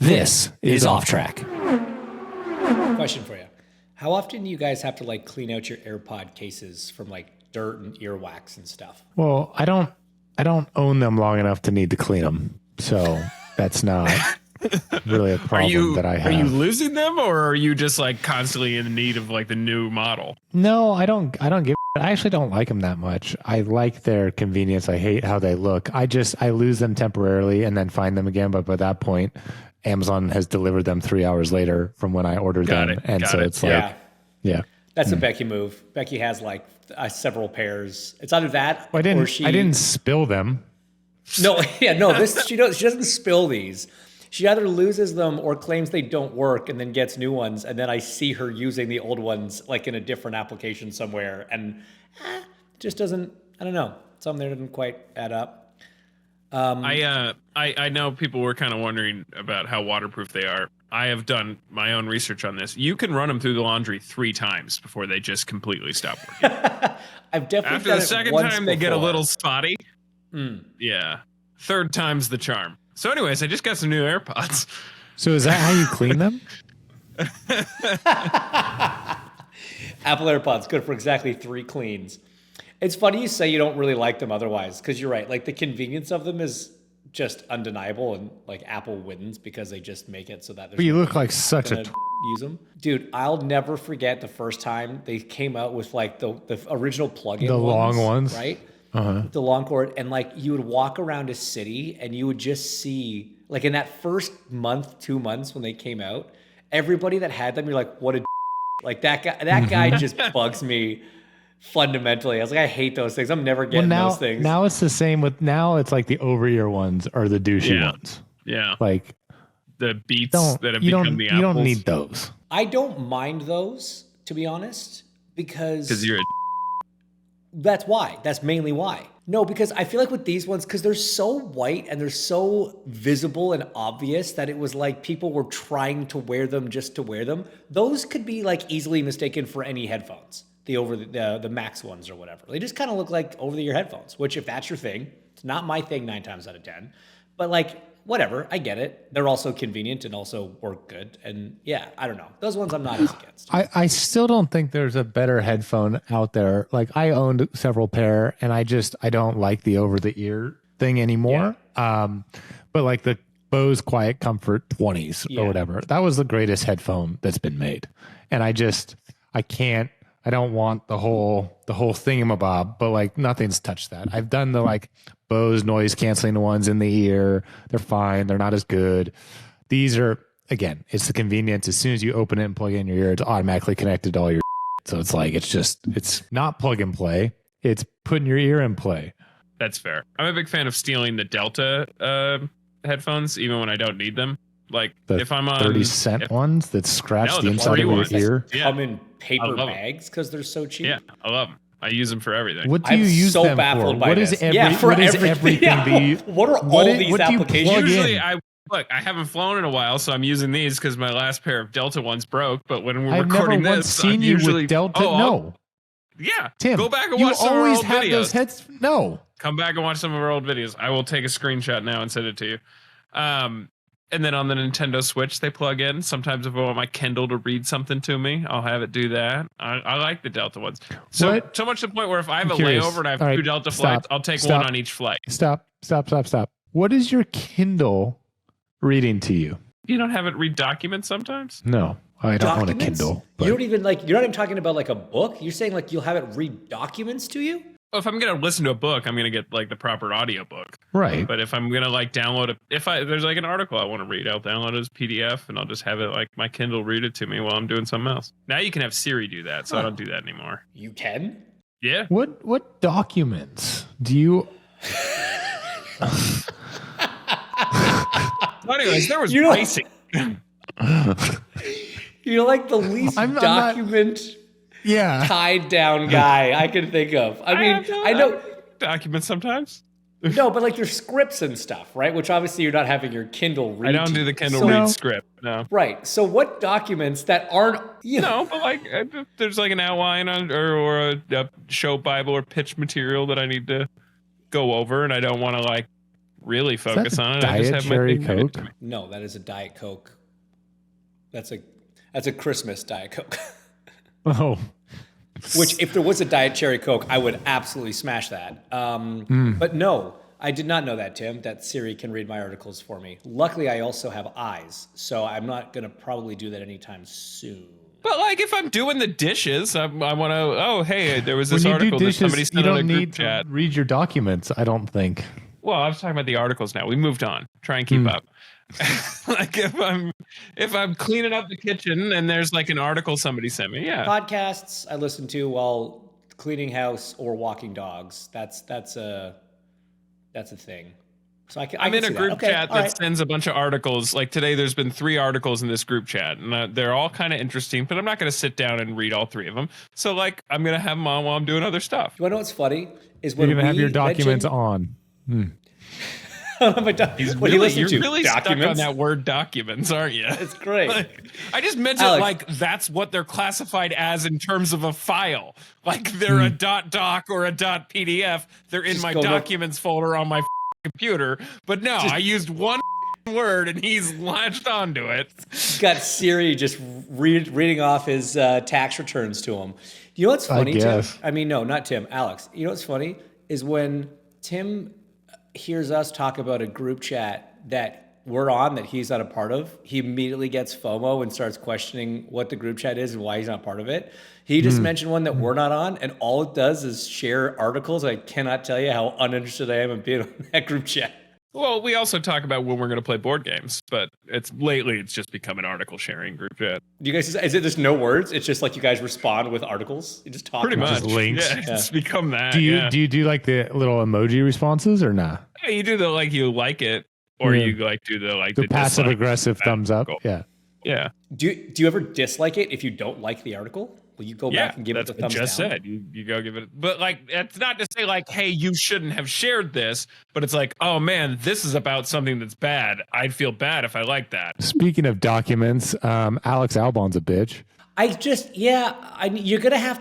This is Off Track. Question for you. How often do you guys have to like clean out your AirPod cases from like dirt and earwax and stuff? Well, I don't own them long enough to need to clean them. So that's not really a problem that I have. Are you losing them, or are you just like constantly in need of like the new model? No, I don't give. I actually don't like them that much. I like their convenience. I hate how they look. I lose them temporarily and then find them again. But by that point, Amazon has delivered them 3 hours later from when I ordered them. It's like, yeah. That's a Becky move. Becky has like several pairs. It's either that I didn't spill them. No, she doesn't spill these. She either loses them or claims they don't work and then gets new ones. And then I see her using the old ones like in a different application somewhere, and just doesn't. I don't know. Something there didn't quite add up. I know people were kind of wondering about how waterproof they are. I have done my own research on this. You can run them through the laundry 3 times before they just completely stop working. I've definitely after the second time they get a little spotty. Yeah, third time's the charm. So, anyways, I just got some new AirPods. So is that how you clean them? Apple AirPods, good for exactly 3 cleans. It's funny you say you don't really like them otherwise, because you're right. Like the convenience of them is just undeniable, and like Apple wins because they just make it so that there's. But you look like such a use them, dude. I'll never forget the first time they came out with like the original plug-in, the long ones, right? The long cord, and like you would walk around a city and you would just see, like in that first month, 2 months when they came out, everybody that had them, you're like, what a like that guy. That guy just bugs me fundamentally. I was like, I hate those things. I'm never getting those things. Now it's the same with it's like the over-ear ones or the douchey ones. Yeah, like the Beats that have become the Apples. You don't need those. I don't mind those, to be honest, because you're a that's why. That's mainly why. No, because I feel like with these ones, because they're so white and they're so visible and obvious that it was like people were trying to wear them just to wear them. Those could be like easily mistaken for any headphones, the Max ones or whatever. They just kind of look like over-the-ear headphones, which if that's your thing, it's not my thing 9 times out of 10. But like, whatever, I get it. They're also convenient and also work good. And yeah, I don't know. Those ones I'm not as against. I still don't think there's a better headphone out there. Like I owned several pair and I don't like the over the ear thing anymore. Yeah. But like the Bose Quiet Comfort 20s or whatever, that was the greatest headphone that's been made. And I don't want the whole thingamabob, but like nothing's touched that. I've done the like Bose noise canceling ones in the ear. They're fine. They're not as good. These are, again, it's the convenience. As soon as you open it and plug it in your ear, it's automatically connected to all your so it's like, it's not plug and play. It's putting your ear in play. That's fair. I'm a big fan of stealing the Delta headphones, even when I don't need them. Like if I'm on 30-cent ones that scratch the inside of your ear. Come in paper bags because they're so cheap. Yeah, I love them. I use them for everything. What do you use them for? What is everything? What are all these applications? Usually, I haven't flown in a while, so I'm using these because my last pair of Delta ones broke. But when we're recording this, once seen you with Delta. No. Yeah, Tim, go back and watch some of our old videos. Those heads. No, come back and watch some of our old videos. I will take a screenshot now and send it to you. And then on the Nintendo Switch, they plug in. Sometimes if I want my Kindle to read something to me, I'll have it do that. I like the Delta ones. So much to the point where if I have a layover and I have 2 Delta flights, I'll take one on each flight. Stop. What is your Kindle reading to you? You don't have it read documents sometimes? No, I don't want a Kindle. But. You don't even you're not even talking about like a book. You're saying like you'll have it read documents to you? Well, if I'm going to listen to a book, I'm going to get like the proper audio book. Right. But if I'm going to like download there's like an article I want to read, I'll download it as PDF and I'll just have it like my Kindle read it to me while I'm doing something else. Now you can have Siri do that, so I don't do that anymore. You can? Yeah. What documents do you... Anyways, there was pricing. You're like the least tied down guy I can think of. I know documents sometimes. No, but like your scripts and stuff, right? Which obviously you're not having your Kindle read. I don't do the Kindle read script. No. Right. So what documents that aren't No, but like there's like an outline or a show Bible or pitch material that I need to go over, and I don't want to like really focus on it. I Diet just have my cherry thing ready Coke? to me. No, that is a Diet Coke. That's a Christmas Diet Coke. Oh, Which, if there was a Diet Cherry Coke, I would absolutely smash that. But no, I did not know that, Tim, that Siri can read my articles for me. Luckily, I also have eyes, so I'm not going to probably do that anytime soon. But like, if I'm doing the dishes, I want to. Oh, hey, there was when this you do article that dishes, somebody you sent on a don't group need chat. to read your documents. I don't think. Well, I was talking about the articles now. We moved on. Try and keep up. Like if I'm cleaning up the kitchen and there's like an article somebody sent me, yeah. Podcasts I listen to while cleaning house or walking dogs. That's a thing. So I'm in a group chat that right. sends a bunch of articles. Like today, there's been 3 articles in this group chat, and they're all kind of interesting. But I'm not going to sit down and read all 3 of them. So like, I'm going to have them on while I'm doing other stuff. You want to know what's funny? Is You're when gonna have your documents mentioned, on. What do you listen You're to? really stuck on Documents? that word documents, aren't you? It's great. Like, I just meant Alex. it like that's what they're classified as in terms of a file. Like they're a .doc or a .pdf. They're in Just my go to- documents folder on my computer. But no, I used one word and he's latched onto it. Got Siri just reading off his tax returns to him. You know what's funny, Tim? guess. I mean, no, not Tim. Alex. You know what's funny is when Tim hears us talk about a group chat that we're on that he's not a part of, he immediately gets FOMO and starts questioning what the group chat is and why he's not part of it. He just mentioned one that we're not on, and all it does is share articles. I cannot tell you how uninterested I am in being on that group chat. Well, we also talk about when we're going to play board games, but it's just become an article sharing group chat. Do you guys? Is it just no words? It's just like you guys respond with articles. You just talk. Pretty about much. it. links. Yeah, it's become that. Do you yeah. do you do like the little emoji responses or not? Yeah, you do the like you like it, or Yeah. you like do the like The passive dislike. aggressive thumbs up. Cool. Yeah. Yeah. Do you ever dislike it if you don't like the article? Will you go back and give it that's the what thumbs I just down? said. You go give it, but like it's not to say like, hey, you shouldn't have shared this, but it's like, oh man, this is about something that's bad. I'd feel bad if I like that. Speaking of documents, Alex Albon's a bitch. You're gonna have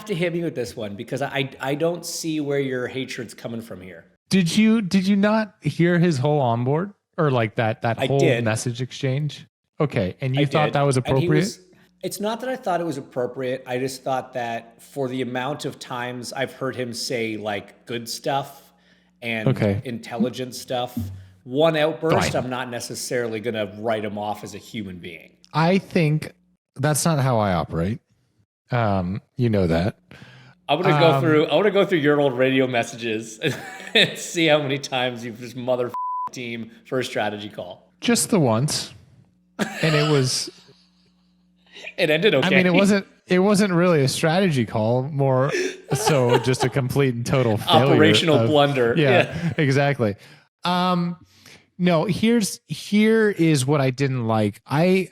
to hit me with this one because I don't see where your hatred's coming from here. Did you not hear his whole onboard or like that I whole did. message exchange? Okay, and you I thought did. that was And he appropriate? it's not that I thought it was appropriate. I just thought that for the amount of times I've heard him say like good stuff and Okay. intelligent stuff, one outburst, Fine. I'm not necessarily gonna write him off as a human being. I think that's not how I operate. You know that. I want to go through your old radio messages and see how many times you've just mother team for a strategy call. Just the once. And it was It ended okay. I mean it wasn't really a strategy call, more so just a complete and total failure. Operational blunder. Yeah, exactly. No, here is what I didn't like. I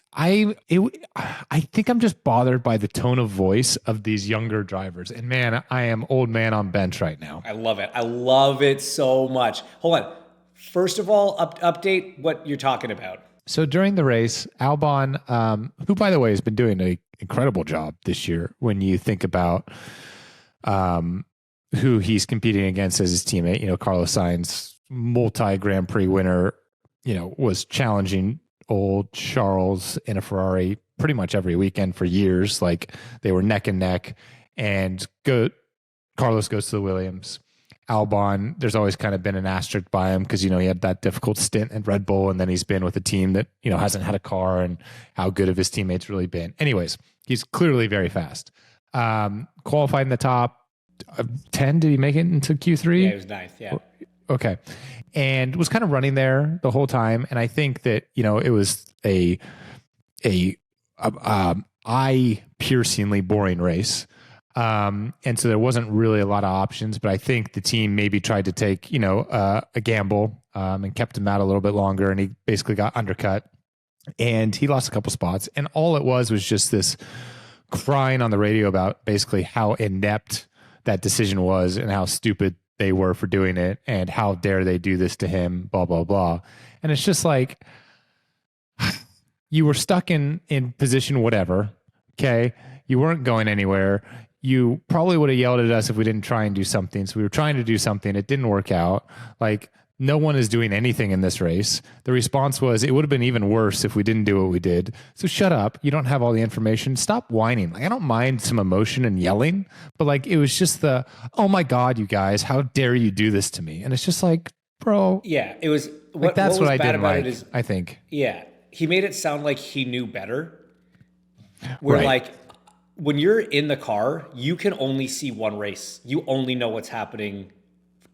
think I'm just bothered by the tone of voice of these younger drivers. And man, I am old man on bench right now. I love it. I love it so much. Hold on. First of all, update what you're talking about. So during the race, Albon, who by the way has been doing an incredible job this year when you think about who he's competing against as his teammate, Carlos Sainz, multi-Grand Prix winner, was challenging old Charles in a Ferrari pretty much every weekend for years. Like they were neck and neck, and Carlos goes to the Williams. Albon, there's always kind of been an asterisk by him because, he had that difficult stint at Red Bull, and then he's been with a team that, hasn't had a car, and how good have his teammates really been. Anyways, he's clearly very fast. Qualified in the top 10. Did he make it into Q3? Yeah, he was ninth. Yeah. Okay. And was kind of running there the whole time. And I think that, it was a eye-piercingly boring race. And so there wasn't really a lot of options, but I think the team maybe tried to take, a gamble, and kept him out a little bit longer, and he basically got undercut, and he lost a couple spots. And all it was just this crying on the radio about basically how inept that decision was and how stupid they were for doing it and how dare they do this to him, blah, blah, blah. And it's just like, you were stuck in position, whatever. Okay. You weren't going anywhere. You probably would have yelled at us if we didn't try and do something. So we were trying to do something. It didn't work out. Like, no one is doing anything in this race. The response was, it would have been even worse if we didn't do what we did. So shut up. You don't have all the information. Stop whining. Like, I don't mind some emotion and yelling, but like, it was just oh my God, you guys, how dare you do this to me? And it's just like, bro. Yeah, it was. Like, that's what I didn't like, is, I think. Yeah, he made it sound like he knew better. Where like, when you're in the car, you can only see one race. You only know what's happening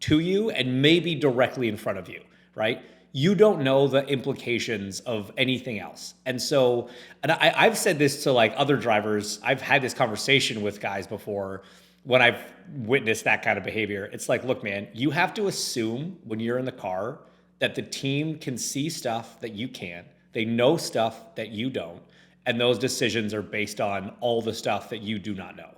to you and maybe directly in front of you, right? You don't know the implications of anything else. And so, and I've said this to like other drivers. I've had this conversation with guys before when I've witnessed that kind of behavior. It's like, look, man, you have to assume when you're in the car that the team can see stuff that you can't. They know stuff that you don't. And those decisions are based on all the stuff that you do not know.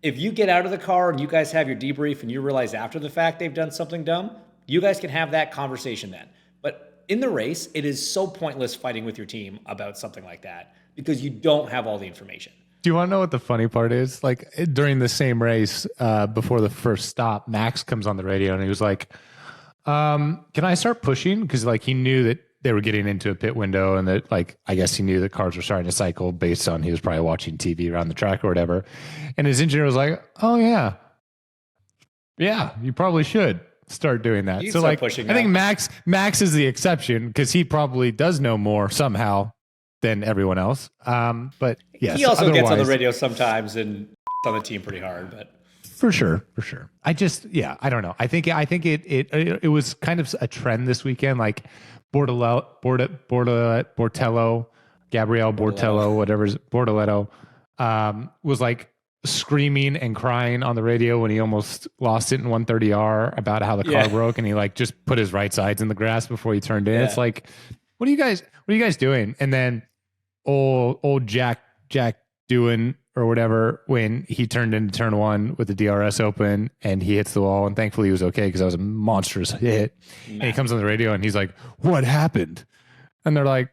If you get out of the car and you guys have your debrief and you realize after the fact they've done something dumb, you guys can have that conversation then. But in the race, it is so pointless fighting with your team about something like that because you don't have all the information. Do you want to know what the funny part is? Like, during the same race, before the first stop, Max comes on the radio and he was like, can I start pushing? Because like, he knew that they were getting into a pit window and that, like, I guess he knew the cars were starting to cycle based on he was probably watching TV around the track or whatever. And his engineer was like, oh yeah, you probably should start doing that. So like, I think Max is the exception because he probably does know more somehow than everyone else. But yes, he also gets on the radio sometimes and on the team pretty hard, but. For sure. I don't know. I think it was kind of a trend this weekend. Like Gabriel Bortello, whatever's Bortoletto, was like screaming and crying on the radio when he almost lost it in 130R about how the car broke, and he like just put his right sides in the grass before he turned in. Yeah. It's like, what are you guys doing? And then old Jack doing or whatever when he turned into turn one with the DRS open and he hits the wall, and thankfully he was okay because that was a monstrous hit. And he comes on the radio and he's like, what happened? And they're like,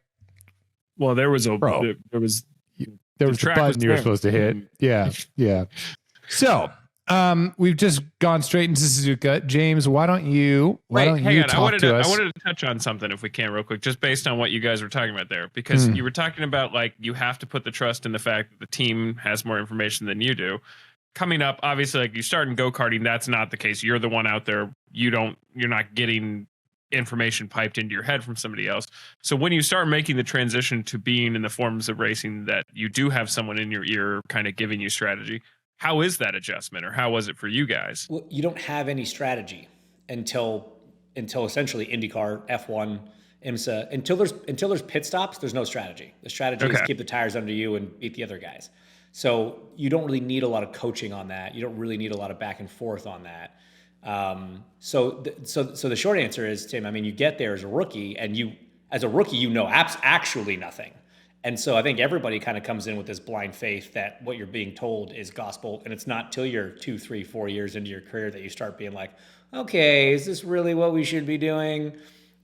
well, there was the button you were supposed to hit. Yeah. So we've just gone straight into Suzuka. James, why don't you talk to us? I wanted to touch on something if we can real quick, just based on what you guys were talking about there, because you were talking about like you have to put the trust in the fact that the team has more information than you do. Coming up, obviously, like you start in go-karting, that's not the case. You're the one out there. You're not getting information piped into your head from somebody else. So when you start making the transition to being in the forms of racing that you do have someone in your ear kind of giving you strategy, how is that adjustment, or how was it for you guys? Well, you don't have any strategy until essentially IndyCar, F1, IMSA. Until there's pit stops, there's no strategy. The strategy is keep the tires under you and beat the other guys. So you don't really need a lot of coaching on that. You don't really need a lot of back and forth on that. So the short answer is, Tim, I mean, you get there as a rookie, and you know actually nothing. And so I think everybody kind of comes in with this blind faith that what you're being told is gospel. And it's not till you're 2, 3, 4 years into your career that you start being like, okay, is this really what we should be doing?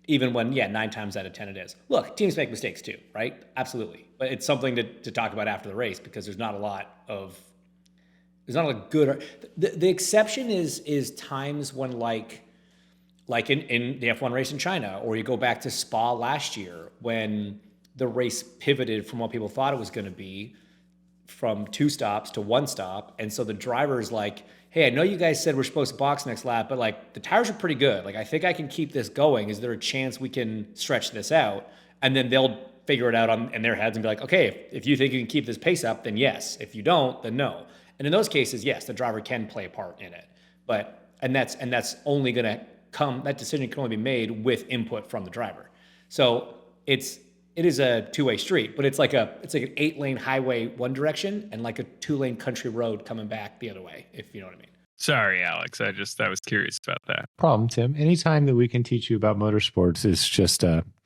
Even when, 9 times out of 10 it is. Look, teams make mistakes too, right? Absolutely. But it's something to talk about after the race because there's not a lot of good. The exception is times when like in the F1 race in China, or you go back to Spa last year when the race pivoted from what people thought it was going to be from 2 stops to 1 stop. And so the driver's like, hey, I know you guys said we're supposed to box next lap, but like the tires are pretty good. Like, I think I can keep this going. Is there a chance we can stretch this out? And then they'll figure it out in their heads and be like, okay, if you think you can keep this pace up, then yes. If you don't, then no. And in those cases, yes, the driver can play a part in it. And that's only going to come, that decision can only be made with input from the driver. So it is a two-way street, but it's like an 8-lane highway one direction and like a 2-lane country road coming back the other way, if you know what I mean. Sorry, Alex. I was curious about that. Problem, Tim. Anytime that we can teach you about motorsports is just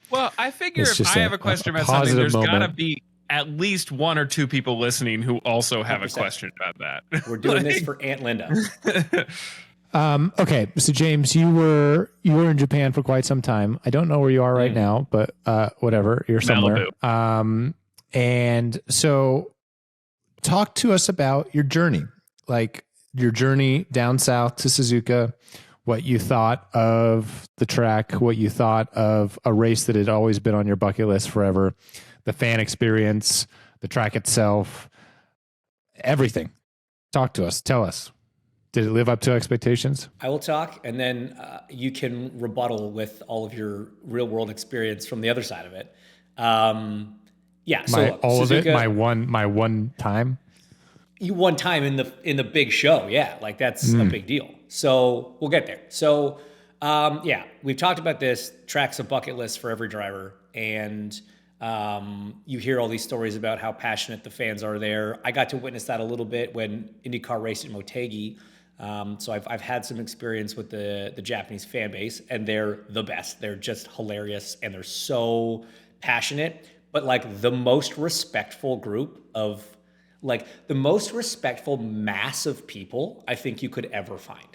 well, I figure if I have a question about something, there's got to be at least 1 or 2 people listening who also have 100%. A question about that. We're doing this for Aunt Linda. Okay, so James, you were in Japan for quite some time. I don't know where you are right now, but whatever, you're somewhere. Malibu. And so talk to us about your journey, like your journey down south to Suzuka. what you thought of the track, what you thought of a race that had always been on your bucket list forever, the fan experience, the track itself, everything. Talk to us. Tell us. Did it live up to expectations? I will talk, and then you can rebuttal with all of your real world experience from the other side of it. All of it. My one time. You one time in the big show, yeah, like that's a big deal. So we'll get there. So we've talked about this. Track's a bucket list for every driver, and you hear all these stories about how passionate the fans are there. I got to witness that a little bit when IndyCar raced at Motegi. So I've had some experience with the Japanese fan base, and they're the best. They're just hilarious, and they're so passionate, but like the most respectful group of like the most respectful mass of people I think you could ever find.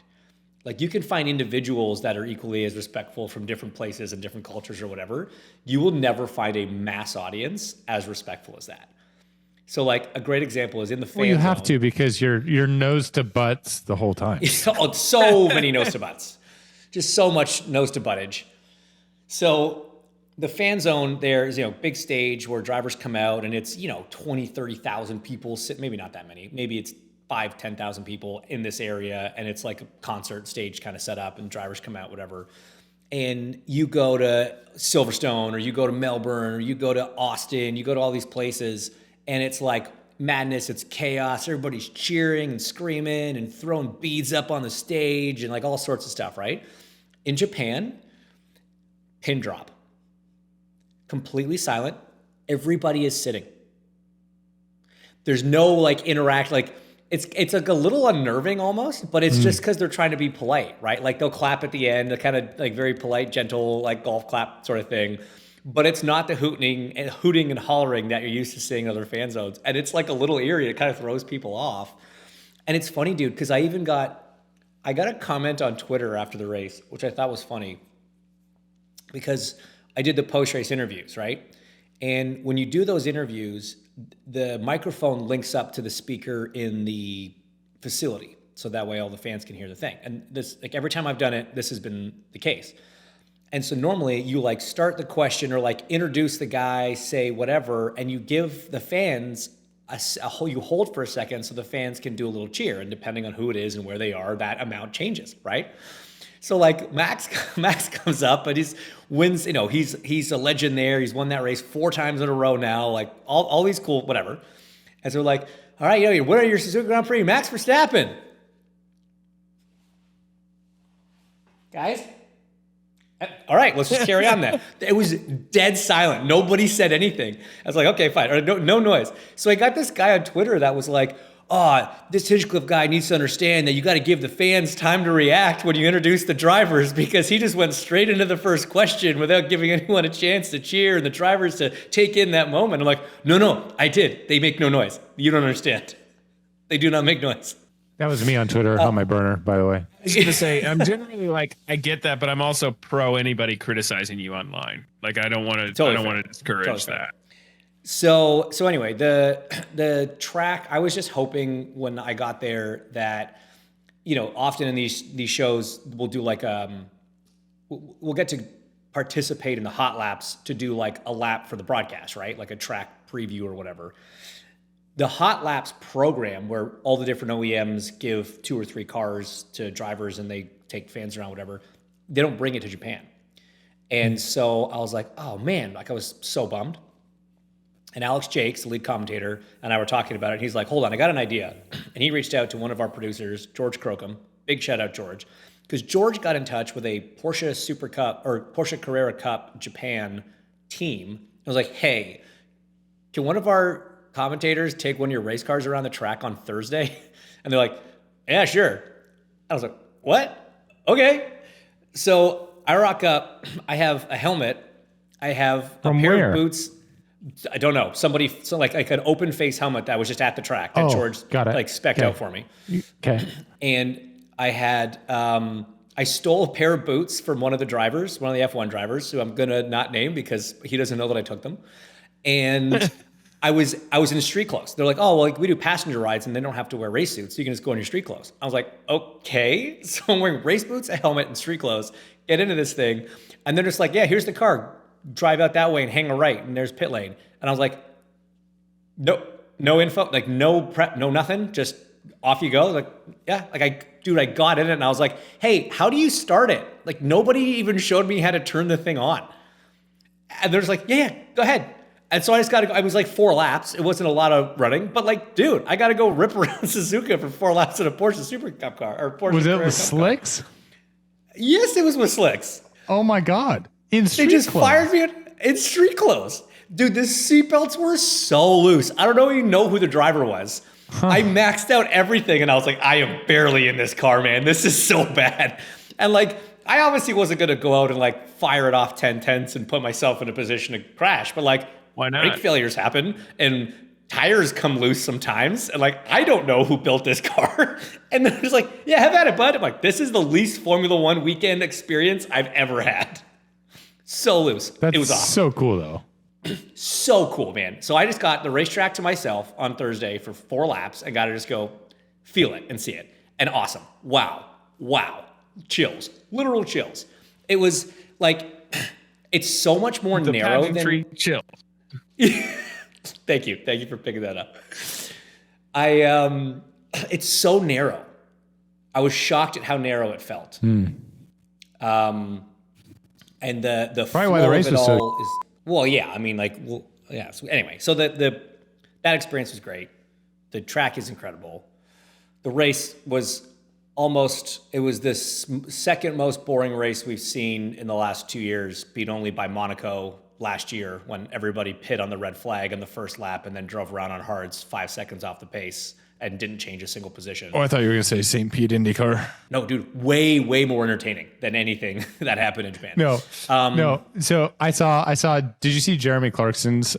Like you can find individuals that are equally as respectful from different places and different cultures or whatever. You will never find a mass audience as respectful as that. So like a great example is in the fan zone. You have to because you're nose to butts the whole time. So many nose to butts. Just so much nose to buttage. So the fan zone there is, big stage where drivers come out and it's, 20, 30,000 people sit, maybe not that many. Maybe it's 5,000, 10,000 people in this area. And it's like a concert stage kind of set up and drivers come out, whatever. And you go to Silverstone or you go to Melbourne or you go to Austin, you go to all these places and it's like madness, it's chaos. Everybody's cheering and screaming and throwing beads up on the stage and like all sorts of stuff, right? In Japan, pin drop. Completely silent. Everybody is sitting. There's no like interact, like it's like a little unnerving almost, but it's just because they're trying to be polite, right? Like they'll clap at the end, the kind of like very polite, gentle, like golf clap sort of thing. But it's not the hooting and hollering that you're used to seeing in other fan zones. And it's like a little eerie. It kind of throws people off. And it's funny, dude, because I got a comment on Twitter after the race, which I thought was funny because I did the post-race interviews, right? And when you do those interviews, the microphone links up to the speaker in the facility. So that way all the fans can hear the thing. And this, like every time I've done it, this has been the case. And so normally you like start the question or like introduce the guy, say whatever, and you give the fans you hold for a second so the fans can do a little cheer. And depending on who it is and where they are, that amount changes, right? So like Max comes up and he's wins, he's a legend there. He's won that race 4 times in a row now, like all these cool, whatever. And so we're like, all right, what are your Suzuka Grand Prix? Max Verstappen. Guys? All right, let's just carry on then. It was dead silent. Nobody said anything. I was like, okay, fine. No noise. So I got this guy on Twitter that was like, this Hinchcliffe guy needs to understand that you got to give the fans time to react when you introduce the drivers because he just went straight into the first question without giving anyone a chance to cheer and the drivers to take in that moment. I'm like, no, I did. They make no noise. You don't understand. They do not make noise. That was me on Twitter on my burner, by the way. I was going to say, I'm generally like, I get that, but I'm also pro anybody criticizing you online. Like, I don't want to discourage that. So anyway, the track, I was just hoping when I got there that, often in these shows we'll do like, we'll get to participate in the hot laps to do like a lap for the broadcast, right? Like a track preview or whatever. The hot laps program where all the different OEMs give 2 or 3 cars to drivers and they take fans around, whatever, they don't bring it to Japan. And so I was like, oh man, like I was so bummed. And Alex Jakes, the lead commentator, and I were talking about it. He's like, hold on, I got an idea. And he reached out to one of our producers, George Crocombe. Big shout out, George. Because George got in touch with a Porsche Super Cup or Porsche Carrera Cup Japan team. I was like, hey, can one of our commentators take one of your race cars around the track on Thursday? And they're like, yeah, sure. I was like, what? Okay. So I rock up. I have a helmet. I have a pair of boots. I don't know. Somebody, like an open face helmet that was just at the track that George like spec'd out for me. Okay. And I had, I stole a pair of boots from one of the drivers, one of the F1 drivers, who I'm going to not name because he doesn't know that I took them. And I was in street clothes. They're like, oh, well, like, we do passenger rides and they don't have to wear race suits. So you can just go in your street clothes. I was like, okay. So I'm wearing race boots, a helmet, and street clothes. Get into this thing. And they're just like, yeah, here's the car. Drive out that way and hang a right. And there's pit lane. And I was like, no info, like no prep, no nothing. Just off you go. Like, yeah, like I got in it and I was like, hey, how do you start it? Like nobody even showed me how to turn the thing on. And they're just like, yeah, go ahead. And so I just got to go. I was like 4 laps. It wasn't a lot of running, but like, dude, I got to go rip around Suzuka for 4 laps in a Porsche Super Cup car or Porsche. Was it Carrera with Cup slicks? Car. Yes, it was with slicks. Oh my God. In street They just clothes. fired me in street clothes. Dude, the seatbelts were so loose. I don't even know who the driver was. I maxed out everything and I was like, I am barely in this car, man. This is so bad. And like, I obviously wasn't going to go out and like fire it off 10 tenths and put myself in a position to crash. But like, Why not? brake failures happen and tires come loose sometimes. And like, I don't know who built this car. And they're just like, yeah, have at it, bud. I'm like, this is the least Formula One weekend experience I've ever had. So loose. That's it was awesome. so cool though. So cool, man. So I just got the racetrack to myself on Thursday for 4 laps and got to just go feel it and see it. And awesome. Wow. Chills. Literal chills. It was like, it's so much more The narrow than... pageantry chill. Thank you for picking that up. It's so narrow. I was shocked at how narrow it felt. And the Probably why the race flow of was it so- all is, well, yeah. I mean, like, well, yeah. So anyway, so that experience was great. The track is incredible. The race was it was this second most boring race we've seen in the last 2 years, beat only by Monaco last year when everybody pit on the red flag on the first lap and then drove around on hards 5 seconds off the pace and didn't change a single position. Oh, I thought you were going to say St. Pete IndyCar. No, dude, way more entertaining than anything that happened in Japan. No. So I saw, did you see Jeremy Clarkson's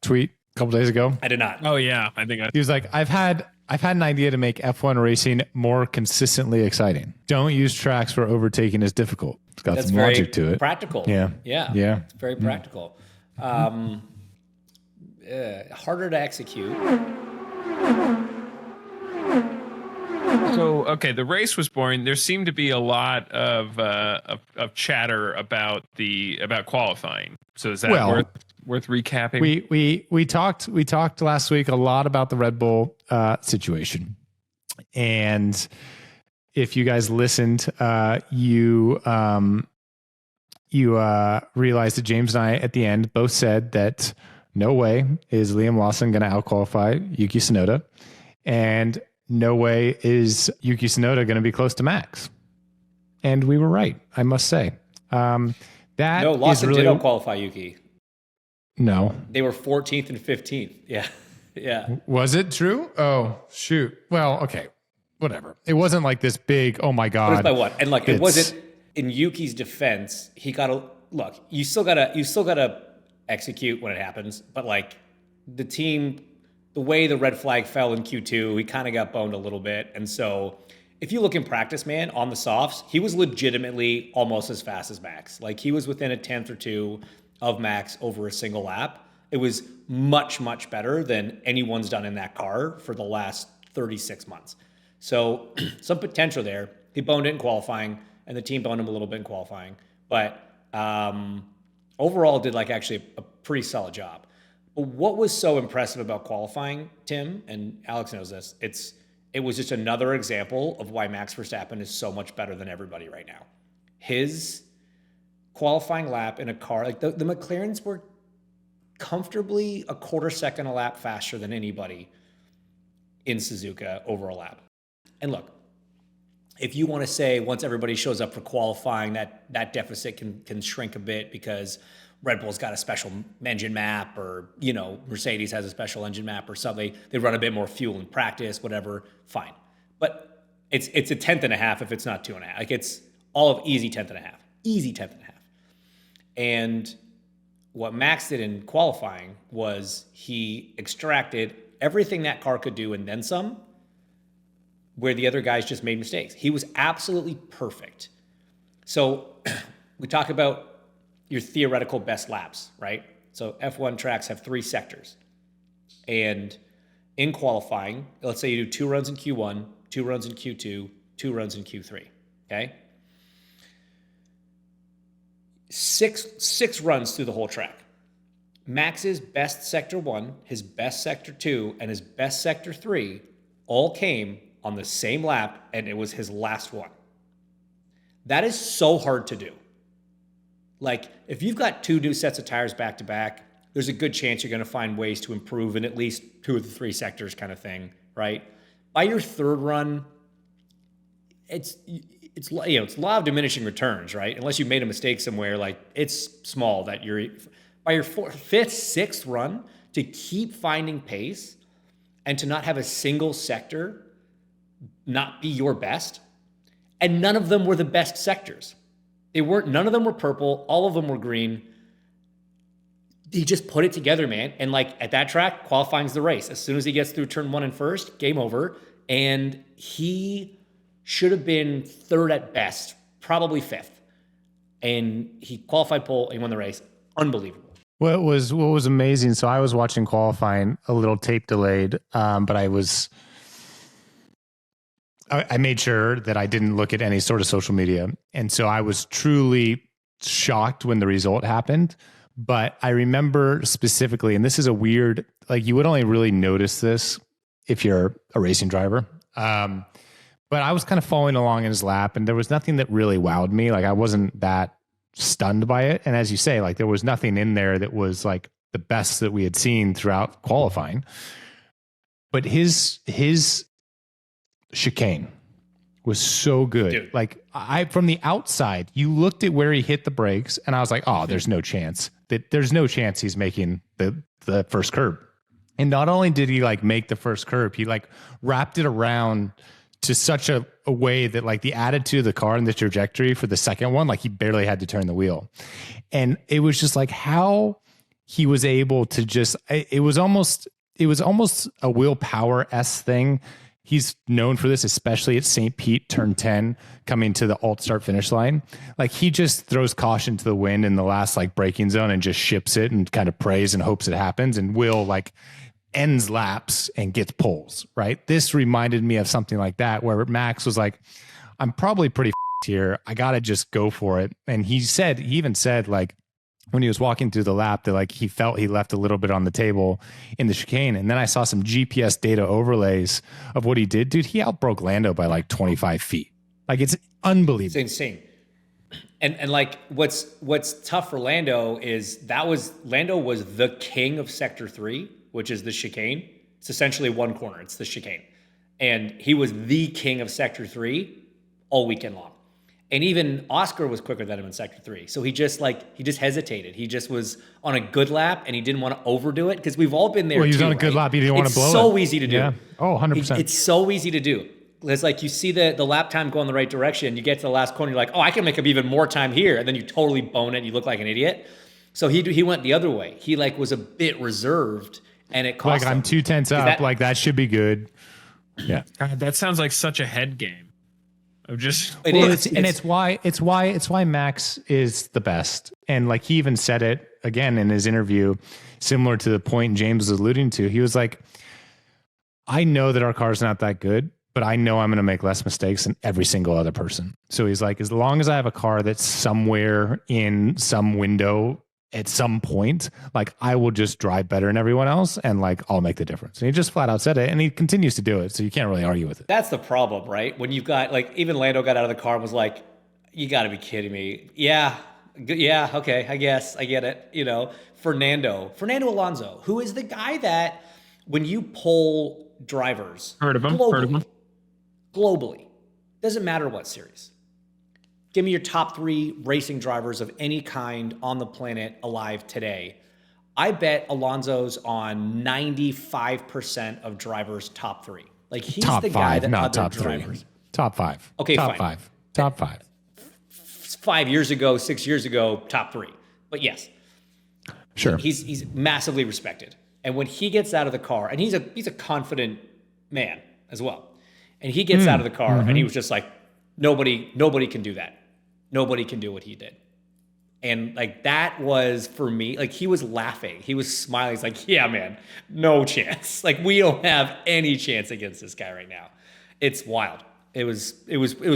tweet a couple days ago? I did not. Oh yeah, I think He was like, I've had an idea to make F1 racing more consistently exciting. Don't use tracks where overtaking is difficult. It's got That's some very logic to it. practical. Yeah. It's very practical. Harder to execute. So okay, the race was boring. There seemed to be a lot of chatter about qualifying. So is that worth recapping? We talked last week a lot about the Red Bull situation, and if you guys listened, you realized that James and I at the end both said that no way is Liam Lawson going to outqualify Yuki Tsunoda, and no way is Yuki Tsunoda going to be close to Max. And we were right, I must say. Lawson did outqualify Yuki. No. They were 14th and 15th. Yeah. Was it true? Oh, shoot. Well, okay. Whatever. It wasn't like this big, oh my But God. it's by what? And like, it wasn't, in Yuki's defense, he got to, look, you still gotta execute when it happens. But like, the team, the way the red flag fell in Q2, he kind of got boned a little bit. And so if you look in practice, man, on the softs, he was legitimately almost as fast as Max. Like, he was within a tenth or two of Max over a single lap. It was much better than anyone's done in that car for the last 36 months. So some potential there. He boned it in qualifying, and the team boned him a little bit in qualifying. But overall did like actually a pretty solid job. But what was so impressive about qualifying, Tim, and Alex knows this, it was just another example of why Max Verstappen is so much better than everybody right now. His qualifying lap in a car, like the McLarens were comfortably a quarter second a lap faster than anybody in Suzuka over a lap. And look, if you want to say once everybody shows up for qualifying, that deficit can shrink a bit because Red Bull's got a special engine map, or Mercedes has a special engine map or something. They run a bit more fuel in practice, whatever. Fine, but it's a tenth and a half if it's not 2.5. Like, it's all of easy tenth and a half. And what Max did in qualifying was he extracted everything that car could do and then some, where the other guys just made mistakes. He was absolutely perfect. So we talk about your theoretical best laps, right? So F1 tracks have 3 sectors. And in qualifying, let's say you do 2 runs in Q1, 2 runs in Q2, 2 runs in Q3, okay? Six runs through the whole track. Max's best sector 1, his best sector 2, and his best sector 3 all came on the same lap, and it was his last one. That is so hard to do. Like, if you've got 2 new sets of tires back to back, there's a good chance you're going to find ways to improve in at least 2 of the 3 sectors kind of thing, right? By your third run, it's law of diminishing returns, right? Unless you made a mistake somewhere, like it's small that you're by your 4th, 5th, 6th run to keep finding pace and to not have a single sector not be your best. And none of them were the best sectors. None of them were purple. All of them were green. He just put it together, man. And like at that track, qualifying's the race. As soon as he gets through turn 1 and first, game over. And he should have been 3rd at best, probably 5th. And he qualified pole and he won the race. Unbelievable. What was amazing. So I was watching qualifying a little tape delayed, but I made sure that I didn't look at any sort of social media. And so I was truly shocked when the result happened. But I remember specifically, and this is a weird, like you would only really notice this if you're a racing driver. But I was kind of following along in his lap and there was nothing that really wowed me. Like I wasn't that stunned by it. And as you say, like there was nothing in there that was like the best that we had seen throughout qualifying. But his chicane was so good. Dude. Like from the outside, you looked at where he hit the brakes and I was like, oh, there's no chance he's making the first curb. And not only did he like make the first curb, he like wrapped it around to such a way that like the attitude of the car and the trajectory for the second one, like he barely had to turn the wheel. And it was just like how he was able to just, it was almost a willpower-esque thing. He's known for this, especially at St. Pete, turn 10, coming to the alt start finish line. Like he just throws caution to the wind in the last like braking zone and just ships it and kind of prays and hopes it happens. And Will like ends laps and gets poles, right? This reminded me of something like that where Max was like, I'm probably pretty here. I got to just go for it. And he even said like, when he was walking through the lap that like he felt he left a little bit on the table in the chicane. And then I saw some GPS data overlays of what he did. Dude, he outbroke Lando by like 25 feet. Like it's unbelievable. It's insane. And like what's tough for Lando is Lando was the king of sector 3, which is the chicane. It's essentially one corner. It's the chicane. And he was the king of sector 3 all weekend long. And even Oscar was quicker than him in sector 3. So he just hesitated. He just was on a good lap and he didn't want to overdo it because we've all been there. Well, he was too, on a good right? lap. He didn't want to blow it. It's so easy to do. Yeah. Oh, 100%. It's so easy to do. It's like you see the lap time go in the right direction. You get to the last corner. You're like, oh, I can make up even more time here. And then you totally bone it. And you look like an idiot. So he went the other way. He like was a bit reserved and it cost like him. I'm 2 tenths up. Like that should be good. Yeah. God, that sounds like such a head game. Of just it's why Max is the best. And like he even said it again in his interview, similar to the point James was alluding to. He was like, I know that our car's not that good, but I know I'm going to make less mistakes than every single other person. So he's like, as long as I have a car that's somewhere in some window at some point, like I will just drive better than everyone else and like I'll make the difference. And he just flat out said it and he continues to do it. So you can't really argue with it. That's the problem, right? When you've got like, even Lando got out of the car and was like, you got to be kidding me. Yeah, okay, I guess I get it. You know, Fernando Alonso, who is the guy that when you poll drivers, heard of him, globally, doesn't matter what series. Give me your top 3 racing drivers of any kind on the planet alive today. I bet Alonso's on 95% of drivers' top 3. Like he's top the five, guy that not other top drivers. 3. Top 5. Okay, top fine. 5. Top 5. 5 years ago, 6 years ago, top 3. But yes, sure, he's massively respected. And when he gets out of the car, and he's a confident man as well, and he gets out of the car, and he was just like, nobody can do that. Nobody can do what he did. And like that was for me, like he was laughing, he was smiling. He's like, yeah, man, no chance. Like we don't have any chance against this guy right now. It's wild. It was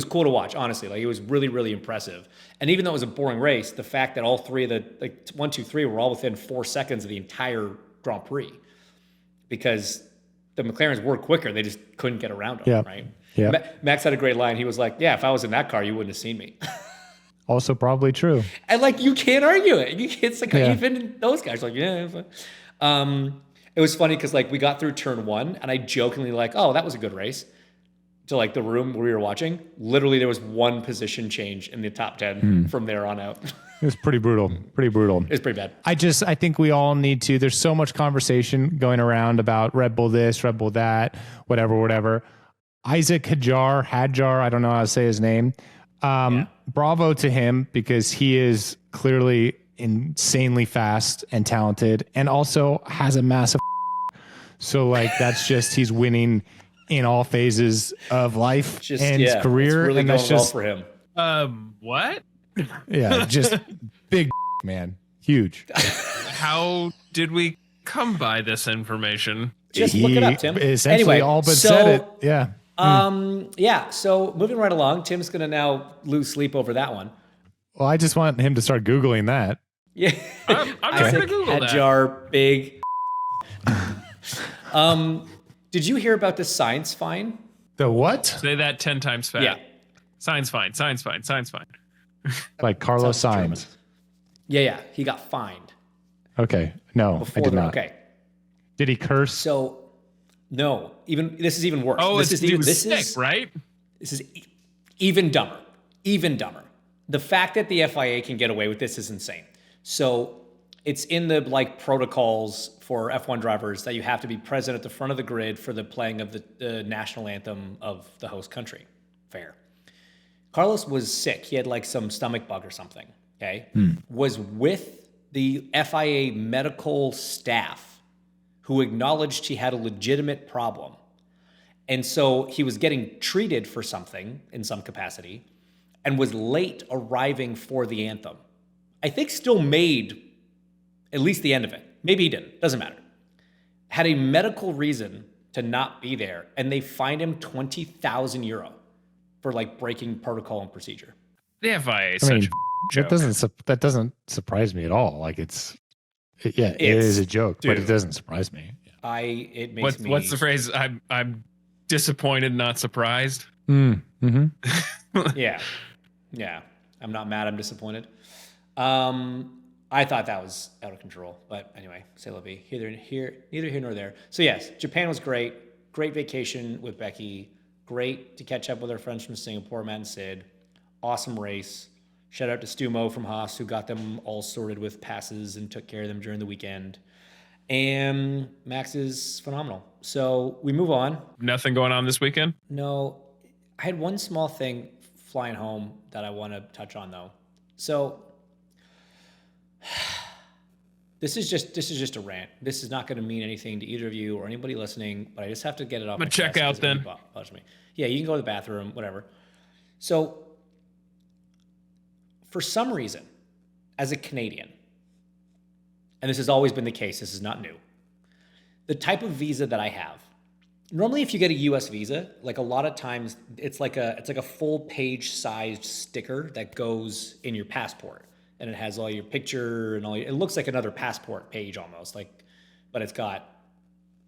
cool to watch, honestly. Like it was really, really impressive. And even though it was a boring race, the fact that all three of the like 1, 2, 3 were all within 4 seconds of the entire Grand Prix, because the McLarens were quicker, they just couldn't get around them, right? Yeah. Max had a great line. He was like, "Yeah, if I was in that car, you wouldn't have seen me." Also probably true. And like you can't argue it. It's like even those guys are like, yeah. It was funny because like we got through turn 1, and I jokingly like, "Oh, that was a good race." To like the room where we were watching, literally there was 1 position change in the top 10 from there on out. It was pretty brutal. Pretty brutal. It was pretty bad. I think we all need to, there's so much conversation going around about Red Bull this, Red Bull that, whatever. Isaac Hadjar, I don't know how to say his name. Bravo to him, because he is clearly insanely fast and talented, and also has a massive. So like, that's just, he's winning in all phases of life and his career. It's really and that's going just, well for him. What? Yeah, just big man. Huge. How did we come by this information? Just look it up, Tim. Essentially Anyway, all but said it. Yeah. Yeah, so moving right along, Tim's going to now lose sleep over that one. Well, I just want him to start Googling that. Yeah. I'm not going to Google that. Hadjar, big. Did you hear about the science fine? The what? Say that 10 times fast. Yeah. Science fine. Like Carlos Sounds Sainz. Yeah. He got fined. Okay. No, I did not. Okay. Did he curse? So, no. This is even worse. Oh, this is sick, right? This is even dumber. Even dumber. The fact that the FIA can get away with this is insane. So it's in the like protocols for F1 drivers that you have to be present at the front of the grid for the playing of the national anthem of the host country. Fair. Carlos was sick. He had like some stomach bug or something. Okay. Was with the FIA medical staff who acknowledged he had a legitimate problem. And so he was getting treated for something in some capacity and was late arriving for the anthem. I think still made at least the end of it. Maybe he didn't. Doesn't matter. Had a medical reason to not be there, and they fined him €20,000 for like breaking protocol and procedure. The FIA is such a joke. That doesn't surprise me at all. Like it is a joke, but it doesn't surprise me. It makes me. What's the phrase? I'm disappointed, not surprised. Mm-hmm. Yeah. I'm not mad. I'm disappointed. I thought that was out of control, but anyway, c'est la vie. Neither here nor there. So yes, Japan was great. Great vacation with Becky. Great to catch up with our friends from Singapore, Matt and Sid. Awesome race. Shout out to Stumo from Haas, who got them all sorted with passes and took care of them during the weekend. And Max is phenomenal. So we move on. Nothing going on this weekend? No, I had one small thing flying home that I want to touch on though. So this is just a rant. This is not going to mean anything to either of you or anybody listening, but I just have to get it off. I'm gonna check out then. Me. Yeah, you can go to the bathroom, whatever. So for some reason, as a Canadian, and this has always been the case, this is not new, the type of visa that I have, normally if you get a US visa, like a lot of times it's like a full page sized sticker that goes in your passport. And it has all your picture and it looks like another passport page almost, like, but it's got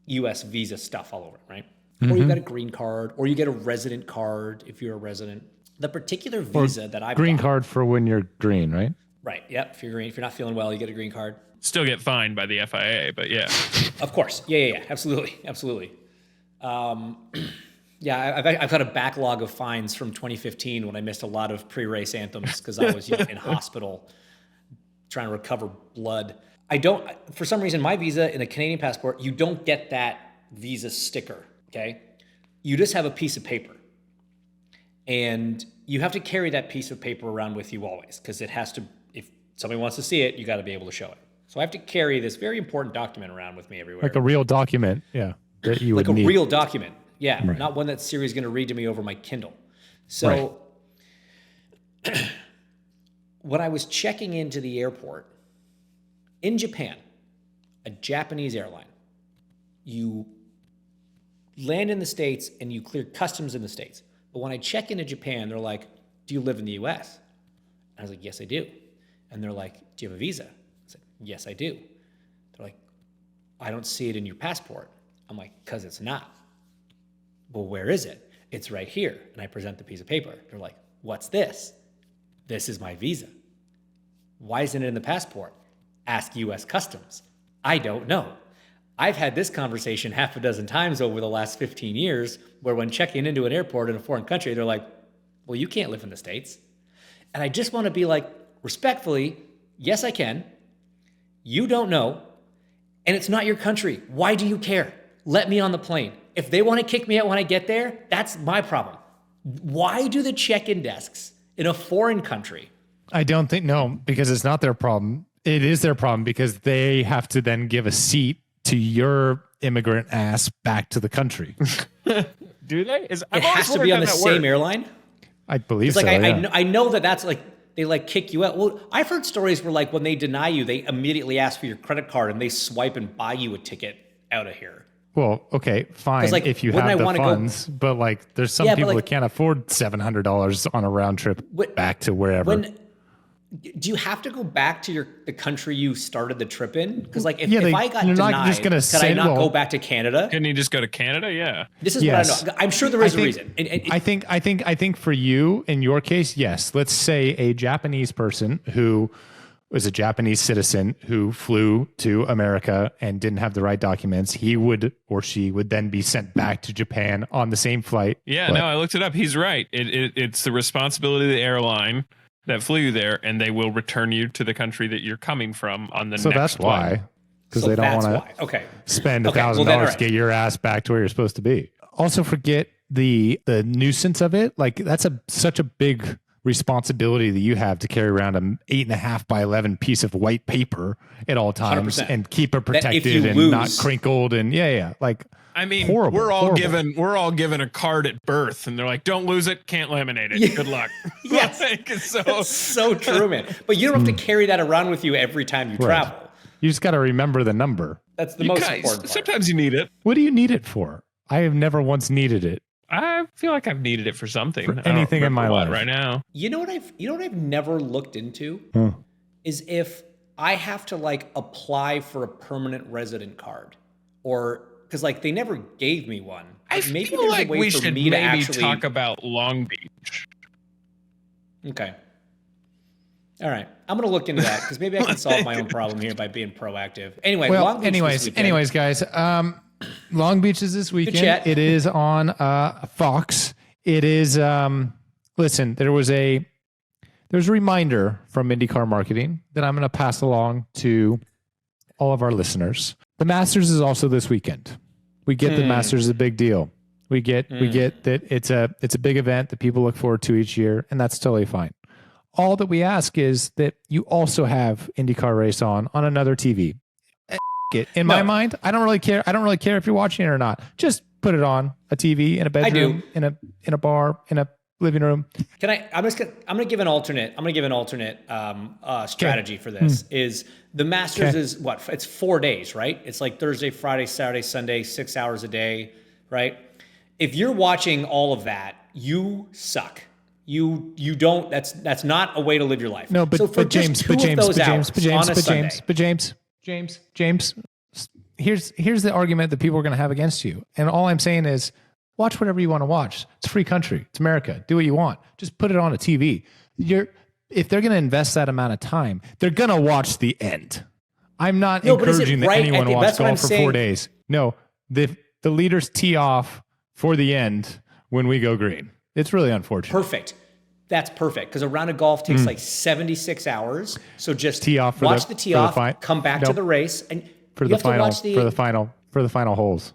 US visa stuff all over it, right? Mm-hmm. Or you got a green card, or you get a resident card if you're a resident. The particular visa that I've green got, card for when you're green, right? Right. Yep. If you're green, if you're not feeling well, you get a green card. Still get fined by the FIA, but yeah. Of course. Yeah. Absolutely. Yeah, I've got a backlog of fines from 2015 when I missed a lot of pre-race anthems because I was in hospital trying to recover blood. For some reason, my visa in a Canadian passport, you don't get that visa sticker, okay? You just have a piece of paper. And you have to carry that piece of paper around with you always because it has to, if somebody wants to see it, you got to be able to show it. So I have to carry this very important document around with me everywhere. Like a real document, yeah, that you would need. Like a real document. Yeah, right. Not one that Siri's going to read to me over my Kindle. So when I was checking into the airport in Japan, a Japanese airline, you land in the States and you clear customs in the States. But when I check into Japan, they're like, do you live in the US? And I was like, yes, I do. And they're like, do you have a visa? I said, yes, I do. They're like, I don't see it in your passport. I'm like, because it's not. Well, where is it? It's right here. And I present the piece of paper. They're like, what's this? This is my visa. Why isn't it in the passport? Ask US Customs. I don't know. I've had this conversation half a dozen times over the last 15 years where when checking into an airport in a foreign country, they're like, well, you can't live in the States. And I just want to be like, respectfully, yes, I can. You don't know. And it's not your country. Why do you care? Let me on the plane. If they want to kick me out when I get there, that's my problem. Why do the check-in desks in a foreign country? I don't think, no, because it's not their problem. It is their problem because they have to then give a seat to your immigrant ass back to the country. Do they? It has to be on the same airline? I believe so. Like, yeah. I know that's like, they like kick you out. Well, I've heard stories where like when they deny you, they immediately ask for your credit card and they swipe and buy you a ticket out of here. Well, okay, fine, like, if you have the funds, but like there's some people that can't afford $700 on a round trip back to wherever. Do you have to go back to the country you started the trip in? Because like if I got they're denied, not just gonna could I not go back to Canada? Couldn't you just go to Canada? Yeah. This is what I know. I'm sure there is a reason. I think for you, in your case, yes. Let's say a Japanese person who was a Japanese citizen who flew to America and didn't have the right documents, he would or she would then be sent back to Japan on the same flight. Yeah, no, I looked it up. He's right. It's the responsibility of the airline that flew you there, and they will return you to the country that you're coming from on the next flight. So that's why. Because they don't want to spend $1,000 to get your ass back to where you're supposed to be. Also forget the nuisance of it. Like that's such a big responsibility that you have to carry around an 8.5 by 11 piece of white paper at all times 100%. And keep it protected and not crinkled and like I mean, horrible, we're all given a card at birth, and they're like, "Don't lose it, can't laminate it. Good luck." Yes, that's so true, man. But you don't have to carry that around with you every time you travel. You just got to remember the number. That's the most important part. Sometimes you need it. What do you need it for? I have never once needed it. I feel like I've needed it for something. For anything in my life right now. You know what I've never looked into is if I have to like apply for a permanent resident card, or because like they never gave me one. I feel like we should maybe talk about Long Beach. Okay. All right. I'm going to look into that because maybe I can solve my own problem here by being proactive. Anyway, well, Long Beach anyways, guys, Long Beach is this weekend. It is on Fox. It is listen, there's a reminder from IndyCar Marketing that I'm going to pass along to all of our listeners. The Masters is also this weekend. We get the Masters is a big deal. We get that it's a big event that people look forward to each year, and that's totally fine. All that we ask is that you also have IndyCar race on another TV. In my mind, I don't really care. I don't really care if you're watching it or not. Just put it on a TV in a bedroom, in a bar, in a living room. I'm gonna give an alternate. I'm gonna give an alternate strategy for this. Is the Masters is what? It's 4 days, right? It's like Thursday, Friday, Saturday, Sunday, 6 hours a day, right? If you're watching all of that, you suck. You don't. That's not a way to live your life. No, but James, here's the argument that people are going to have against you. And all I'm saying is, watch whatever you want to watch. It's a free country. It's America. Do what you want. Just put it on a TV. If they're going to invest that amount of time, they're going to watch the end. I'm not encouraging that anyone watch golf for 4 days. No, the leaders tee off for the end when we go green. It's really unfortunate. Perfect. That's perfect because a round of golf takes like 76 hours. So just tee off watch the tee off, come back to the race, and for the final holes.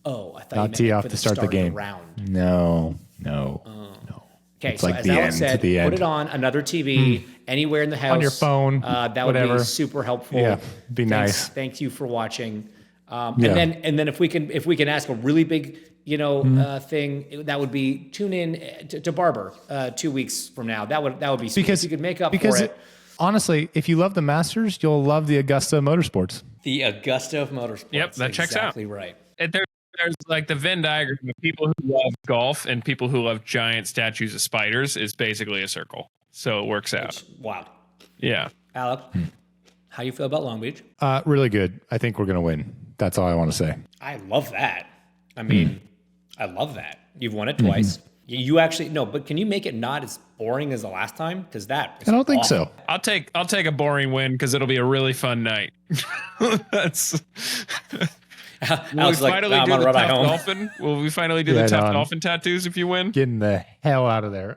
Oh, I thought not tee off to start the game. Round. No. Okay, it's so like as the Alex end said, to the end. put it on another TV anywhere in the house on your phone. That whatever. would be super helpful. Yeah, be nice. Thank you for watching. And then if we can ask a really big, thing, that would be tune in to Barber 2 weeks from now. That would be sweet. Because you could make up for it. Honestly, if you love the Masters, you'll love the Augusta Motorsports. The Augusta of Motorsports. Yep, that checks out. Exactly right. And there's like the Venn diagram of people who love golf and people who love giant statues of spiders is basically a circle. So it works out. It's wild. Yeah. Alec, how you feel about Long Beach? Really good. I think we're going to win. That's all I want to say. I love that. I mean, I love that. You've won it twice. You actually no, but can you make it not as boring as the last time? Because that was I don't think awesome. so. I'll take a boring win because it'll be a really fun night. That's will we finally do the tough dolphin? Will we finally do the tough dolphin tattoos if you win? Getting the hell out of there.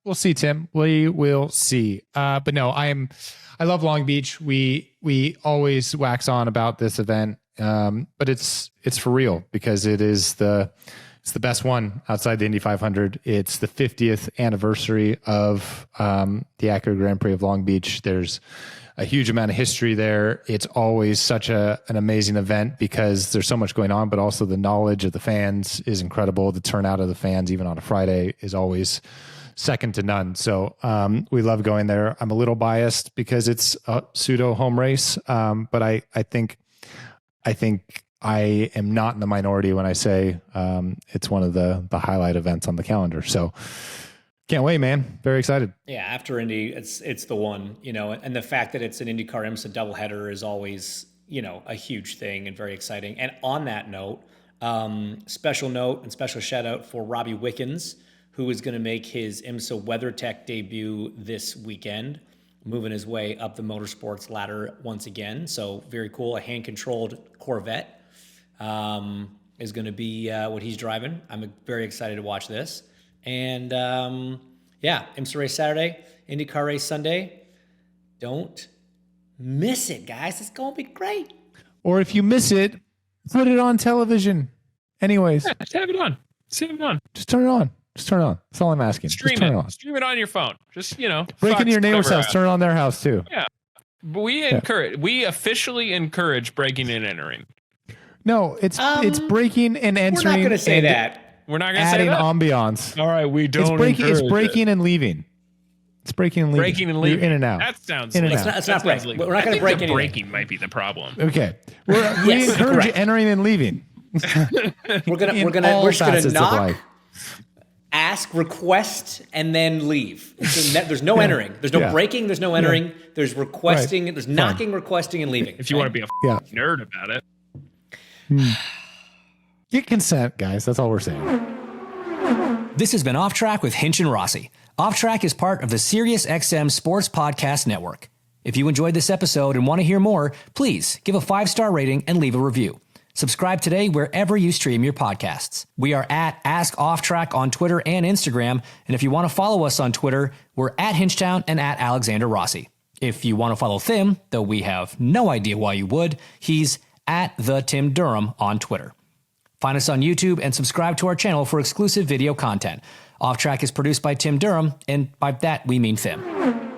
We'll see, Tim. We will see. But no, I love Long Beach. We always wax on about this event. But it's for real because it's the best one outside the Indy 500. It's the 50th anniversary of the Acura Grand Prix of Long Beach. There's a huge amount of history there. It's always such an amazing event because there's so much going on, but also the knowledge of the fans is incredible. The turnout of the fans, even on a Friday, is always second to none. So we love going there. I'm a little biased because it's a pseudo home race, but I think I am not in the minority when I say it's one of the highlight events on the calendar. So can't wait, man. Very excited. Yeah, after Indy, it's the one, and the fact that it's an IndyCar IMSA doubleheader is always, a huge thing and very exciting. And on that note, special note and special shout out for Robbie Wickens, who is going to make his IMSA WeatherTech debut this weekend, moving his way up the motorsports ladder once again. So very cool. A hand-controlled Corvette is going to be what he's driving. I'm very excited to watch this. And IMSA race Saturday, IndyCar race Sunday. Don't miss it, guys. It's going to be great. Or if you miss it, put it on television. Anyways. Yeah, just have it on. Just have it on. Just turn it on. Just turn it on. That's all I'm asking. Stream Just turn it. It on. Stream it on your phone. Just, break into your neighbor's house. Turn it on their house too. Yeah. But we officially encourage breaking and entering. No, it's breaking and entering. We're not going to say that. We're not going to say that. Adding ambiance. All right, we don't. It's breaking and leaving. It's breaking and leaving. Breaking and leaving. You're in and out. That sounds. In and legal. out. It's not break. We're not going to break anything. Breaking might be the problem. Okay. We encourage correct. entering and leaving. We're just gonna knock, ask, request, and then leave. There's no entering. There's no breaking. There's no entering. There's requesting. There's knocking, requesting, and leaving. If you want to be a nerd about it. Get consent, guys. That's all we're saying. This has been Off Track with Hinch and Rossi. Off Track is part of the SiriusXM Sports Podcast Network. If you enjoyed this episode and want to hear more, please give a 5-star rating and leave a review. Subscribe today wherever you stream your podcasts. We are at Ask Off Track on Twitter and Instagram. And if you want to follow us on Twitter, we're at Hinchtown and at Alexander Rossi. If you want to follow Tim, though we have no idea why you would, he's at the Tim Durham on Twitter. Find us on YouTube and subscribe to our channel for exclusive video content. Off Track is produced by Tim Durham, and by that we mean Tim.